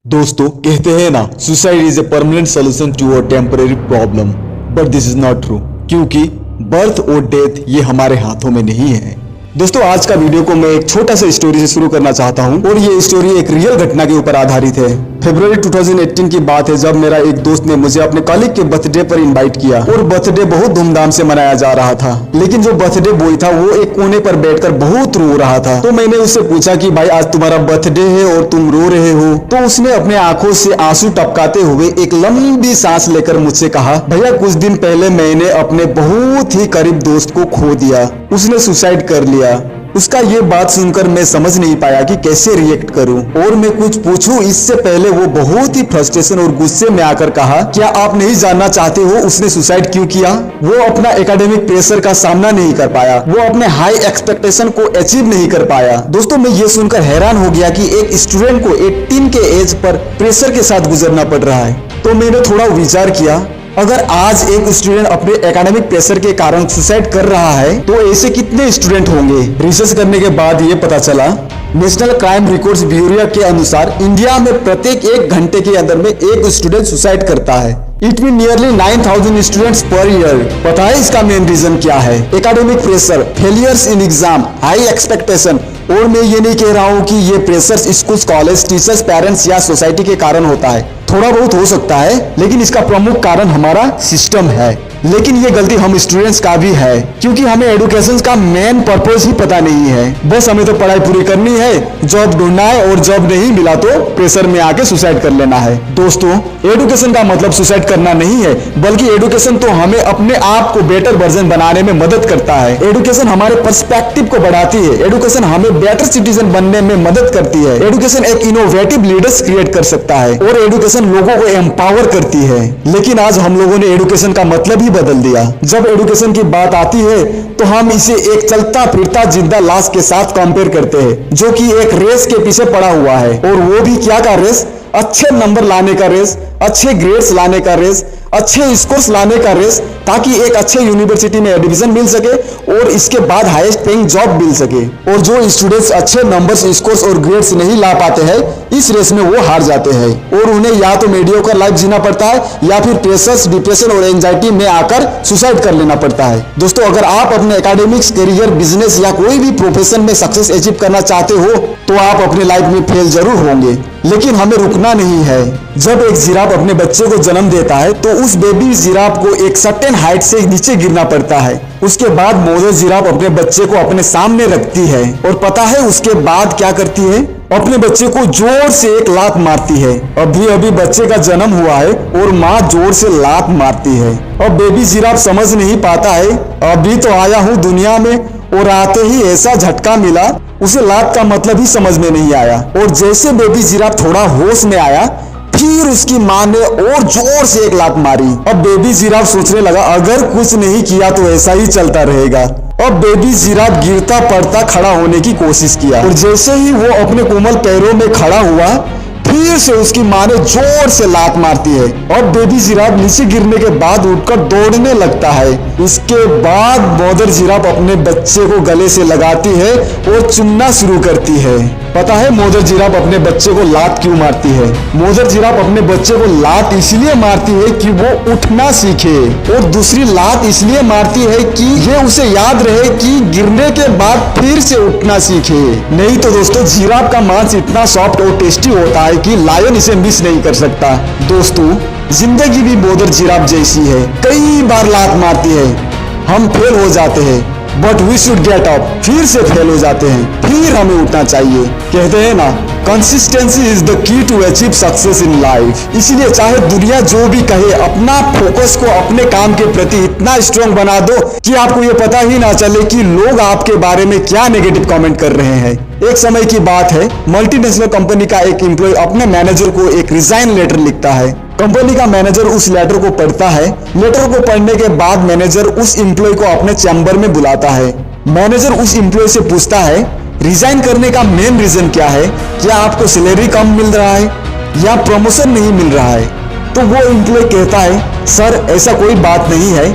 दोस्तों कहते हैं ना, suicide is a permanent solution to a temporary problem, but this is not true, क्योंकि बर्थ और डेथ ये हमारे हाथों में नहीं है। दोस्तों आज का वीडियो को मैं एक छोटा सा स्टोरी से शुरू करना चाहता हूं और ये स्टोरी एक रियल घटना के ऊपर आधारित है। फरवरी 2018 की बात है जब मेरा एक दोस्त ने मुझे अपने कॉलेज के बर्थडे पर इनवाइट किया और बर्थडे बहुत धूमधाम से मनाया जा रहा था। लेकिन जो बर्थडे बॉय था वो एक कोने पर बैठकर बहुत रो रहा था। तो मैंने उससे पूछा कि भाई आज तुम्हारा बर्थडे है और तुम रो रहे हो। तो उसने अपने आंखों से आंसू टपकाते हुए एक लंबी सांस लेकर मुझसे कहा, भैया कुछ दिन पहले मैंने अपने बहुत ही करीब दोस्त को खो दिया, उसने सुसाइड कर लिया। उसका ये बात सुनकर मैं समझ नहीं पाया कि कैसे रिएक्ट करूं और मैं कुछ पूछूं इससे पहले वो बहुत ही फ्रस्ट्रेशन और गुस्से में आकर कहा, क्या आप नहीं जानना चाहते हो उसने सुसाइड क्यों किया? वो अपना एकेडमिक प्रेशर का सामना नहीं कर पाया, वो अपने हाई एक्सपेक्टेशन को अचीव नहीं कर पाया। दोस्तों मैं ये सुनकर हैरान हो गया कि एक स्टूडेंट को 18 के एज पर प्रेशर के साथ गुजरना पड़ रहा है। तो मैंने थोड़ा विचार किया, अगर आज एक स्टूडेंट अपने एकेडमिक प्रेशर के कारण सुसाइड कर रहा है तो ऐसे कितने स्टूडेंट होंगे? रिसर्च करने के बाद ये पता चला, नेशनल क्राइम रिकॉर्ड्स ब्यूरो के अनुसार इंडिया में प्रत्येक 1 घंटे के अंदर में एक स्टूडेंट सुसाइड करता है। It mean nearly 9000 students per year. पता है इसका मेन रीजन क्या है? Academic pressure, failures in exam, high expectation. और मैं ये नहीं कह रहा हूँ कि ये pressure school, college, teachers, parents या सोसाइटी के कारण होता है। थोड़ा बहुत हो सकता है, लेकिन इसका प्रमुख कारण हमारा सिस्टम है। लेकिन ये गलती हम स्टूडेंट्स का भी है, क्योंकि हमें एजुकेशन का मेन पर्पस ही पता नहीं है। बस हमें तो पढ़ाई पूरी करनी है, जॉब ढूंढना है और जॉब नहीं मिला तो प्रेशर में आके सुसाइड कर लेना है। दोस्तों एजुकेशन का मतलब सुसाइड करना नहीं है, बल्कि एजुकेशन तो हमें अपने आप को बेटर वर्जन बनाने में मदद करता है। एजुकेशन हमारे पर्सपेक्टिव को बढ़ाती है। एजुकेशन हमें बेटर सिटीजन बनने में मदद करती है। एजुकेशन एक इनोवेटिव लीडर्स क्रिएट कर सकता है और एजुकेशन लोगों को एम्पावर करती है। लेकिन आज हम लोगों ने एजुकेशन का मतलब ही बदल दिया। जब एजुकेशन की बात आती है तो हम इसे एक चलता फिरता जिंदा लाश के साथ कंपेयर करते हैं, जो कि एक रेस के पीछे पड़ा हुआ है। और वो भी क्या का रेस? अच्छे नंबर लाने का रेस, अच्छे ग्रेड्स लाने का रेस, अच्छे स्कोर्स लाने का रेस, ताकि एक अच्छे यूनिवर्सिटी में एडमिशन मिल सके और इसके बाद हाईएस्ट पेइंग जॉब मिल सके। और जो स्टूडेंट्स अच्छे नंबर्स, स्कोर्स और ग्रेड्स नहीं ला पाते हैं, इस रेस में वो हार जाते हैं और उन्हें या तो मीडियोकर लाइफ जीना पड़ता है या फिर प्रेशर्स, डिप्रेशन और एंजाइटी में आकर सुसाइड कर लेना पड़ता है। दोस्तों अगर आप अपने एकेडमिक्स, करियर, बिजनेस या कोई भी प्रोफेशन में सक्सेस अचीव करना चाहते हो तो आप अपने लाइफ में फेल जरूर होंगे, लेकिन हमें रुकना नहीं है। जब एक जिराफ अपने बच्चे को जन्म देता है तो उस बेबी जिराफ को एक सर्टेन हाइट से नीचे गिरना पड़ता है। उसके बाद मदर जिराफ अपने बच्चे को अपने सामने रखती है और पता है उसके बाद क्या करती है? अपने बच्चे को जोर से एक लात मारती है। अभी अभी बच्चे का जन्म हुआ है और माँ जोर से लात मारती है। अब बेबी जिराफ समझ नहीं पाता है, अभी तो आया हूँ दुनिया में और आते ही ऐसा झटका मिला, उसे लात का मतलब ही समझ में नहीं आया। और जैसे बेबी जिराफ थोड़ा होश में आया, फिर उसकी माँ ने और जोर से एक लात मारी। अब बेबी जिराफ सोचने लगा अगर कुछ नहीं किया तो ऐसा ही चलता रहेगा। अब बेबी जिराफ गिरता पड़ता खड़ा होने की कोशिश किया और जैसे ही वो अपने कोमल पैरों में खड़ा हुआ, फिर से उसकी माँ ने जोर से लात मारती है। अब बेबी जिराफ नीचे गिरने के बाद उठकर दौड़ने लगता है। इसके बाद मदर जिराफ अपने बच्चे को गले से लगाती है और चुनना शुरू करती है। पता है मदर जिराफ अपने बच्चे को लात क्यों मारती है? मदर जिराफ अपने बच्चे को लात इसलिए मारती है कि वो उठना सीखे, और दूसरी लात इसलिए मारती है कि ये उसे याद रहे कि गिरने के बाद फिर से उठना सीखे। नहीं तो दोस्तों जिराफ का मांस इतना सॉफ्ट और टेस्टी होता है कि लायन इसे मिस नहीं कर सकता। दोस्तों जिंदगी भी मदर जिराफ जैसी है, कई बार लात मारती है, हम फेल हो जाते हैं, but we should get up. फिर से फेल हो जाते हैं, फिर हमें उठना चाहिए। कहते हैं ना, consistency is the key to achieve success in life. इसलिए चाहे दुनिया जो भी कहे, अपना फोकस को अपने काम के प्रति इतना स्ट्रांग बना दो कि आपको ये पता ही ना चले कि लोग आपके बारे में क्या नेगेटिव कमेंट कर रहे हैं। एक समय की बात है, मल्टीनेशनल कंपनी का एक एम्प्लॉय अपने मैनेजर को एक रिजाइन लेटर लिखता है। कंपनी का मैनेजर उस लेटर को पढ़ता है। लेटर को पढ़ने के बाद मैनेजर उस एम्प्लॉय को अपने चैम्बर में बुलाता है। मैनेजर उस एम्प्लॉय से पूछता है, रिजाइन करने का मेन रीजन क्या है? क्या आपको सैलरी कम मिल रहा है या प्रमोशन नहीं मिल रहा है? तो वो एम्प्लॉय कहता है, सर ऐसा कोई बात नहीं है,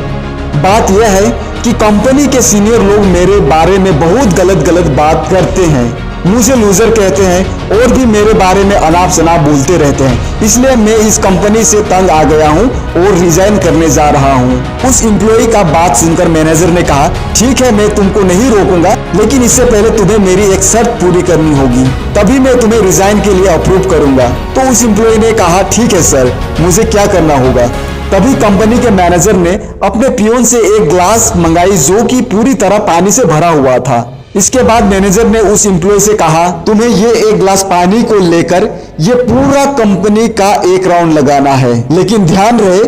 बात यह है कि कंपनी के सीनियर लोग मेरे बारे में बहुत गलत बात करते हैं मुझे लूजर कहते हैं और भी मेरे बारे में अनाप शनाप बोलते रहते हैं, इसलिए मैं इस कंपनी से तंग आ गया हूँ और रिजाइन करने जा रहा हूँ। उस एम्प्लॉय का बात सुनकर मैनेजर ने कहा, ठीक है, मैं तुमको नहीं रोकूंगा, लेकिन इससे पहले तुम्हें मेरी एक शर्त पूरी करनी होगी, तभी मैं तुम्हें रिजाइन के लिए अप्रूव करूंगा। तो उस एम्प्लॉय ने कहा, ठीक है सर, मुझे क्या करना होगा। तभी कंपनी के मैनेजर ने अपने पियोन से एक ग्लास मंगाई जो कि पूरी तरह पानी से भरा हुआ था। इसके बाद मैनेजर ने उस एम्प्लॉय से कहा, तुम्हें ये एक ग्लास पानी को लेकर ये पूरा कंपनी का एक राउंड लगाना है, लेकिन ध्यान रहे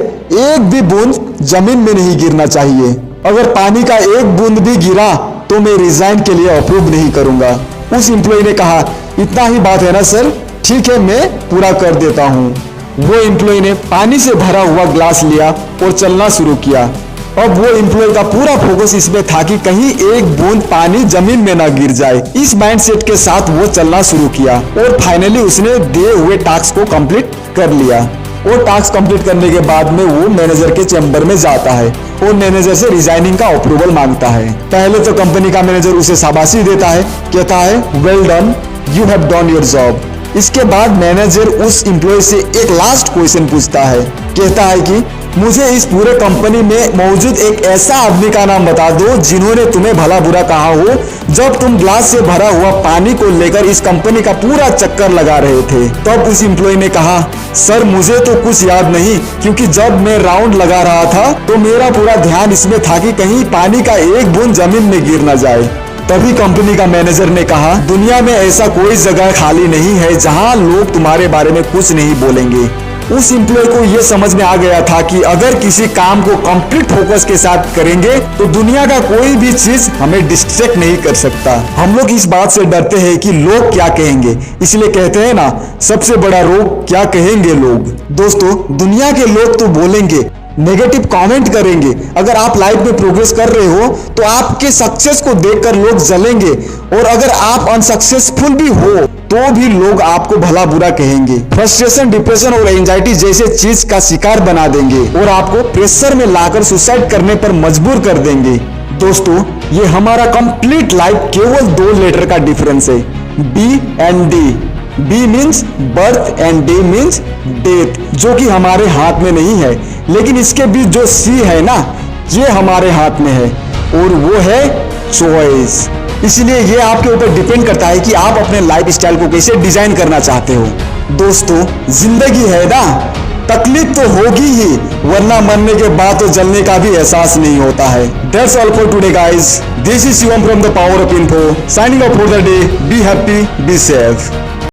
एक भी बूंद जमीन में नहीं गिरना चाहिए। अगर पानी का एक बूंद भी गिरा तो मैं रिजाइन के लिए अप्रूव नहीं करूंगा। उस एम्प्लॉय ने कहा, इतना ही बात है ना सर, ठीक है, मैं पूरा कर देता हूँ। वो एम्प्लॉय ने पानी से भरा हुआ ग्लास लिया और चलना शुरू किया। अब वो एम्प्लॉय का पूरा फोकस इसमें था कि कहीं एक बूंद पानी जमीन में ना गिर जाए। इस माइंडसेट के साथ वो चलना शुरू किया और फाइनली उसने दिए हुए टास्क को कंप्लीट कर लिया। और टास्क कंप्लीट करने के बाद में वो मैनेजर के चैम्बर में जाता है और मैनेजर से रिजाइनिंग का अप्रूवल मांगता है। पहले तो कंपनी का मैनेजर उसे शाबाशी देता है, कहता है, well done, you have done your job. इसके बाद मैनेजर उस एम्प्लॉय से एक लास्ट क्वेश्चन पूछता है, कहता है कि मुझे इस पूरे कंपनी में मौजूद एक ऐसा आदमी का नाम बता दो जिन्होंने तुम्हें भला बुरा कहा हो जब तुम ग्लास से भरा हुआ पानी को लेकर इस कंपनी का पूरा चक्कर लगा रहे थे। तब उस एम्प्लॉय ने कहा, सर मुझे तो कुछ याद नहीं, क्योंकि जब मैं राउंड लगा रहा था तो मेरा पूरा ध्यान इसमें था कि कहीं पानी का एक बूंद जमीन में गिर न जाए। तभी कंपनी का मैनेजर ने कहा, दुनिया में ऐसा कोई जगह खाली नहीं है जहां लोग तुम्हारे बारे में कुछ नहीं बोलेंगे। उस एम्प्लॉय को यह समझ में आ गया था कि अगर किसी काम को कंप्लीट फोकस के साथ करेंगे तो दुनिया का कोई भी चीज हमें डिस्ट्रैक्ट नहीं कर सकता। हम लोग इस बात से डरते हैं कि लोग क्या कहेंगे, इसलिए कहते हैं ना, सबसे बड़ा रोग क्या कहेंगे लोग। दोस्तों, दुनिया के लोग तो बोलेंगे, नेगेटिव कमेंट करेंगे। अगर आप लाइफ में प्रोग्रेस कर रहे हो तो आपके सक्सेस को देखकर लोग जलेंगे, और अगर आप अनसक्सेसफुल भी हो तो भी लोग आपको भला बुरा कहेंगे। फ्रस्ट्रेशन, डिप्रेशन और एंजाइटी जैसे चीज का शिकार बना देंगे और आपको प्रेशर में लाकर सुसाइड करने पर मजबूर कर देंगे। दोस्तों, ये हमारा कंप्लीट लाइफ केवल 2 लेटर का डिफरेंस है, B and D. B means birth and D means death, जो कि हमारे हाथ में नहीं है, लेकिन इसके बीच जो सी है ना, ये हमारे हाथ में है, और वो है चॉइस। इसलिए ये आपके ऊपर डिपेंड करता है कि आप अपने लाइफ स्टाइल को कैसे डिजाइन करना चाहते हो। दोस्तों, जिंदगी है ना, तकलीफ तो होगी ही, वरना मरने के बाद तो जलने का भी एहसास नहीं होता है। That's all for today guys. This is Shivam from the Power of Info. Signing off for the day. Be happy, be safe.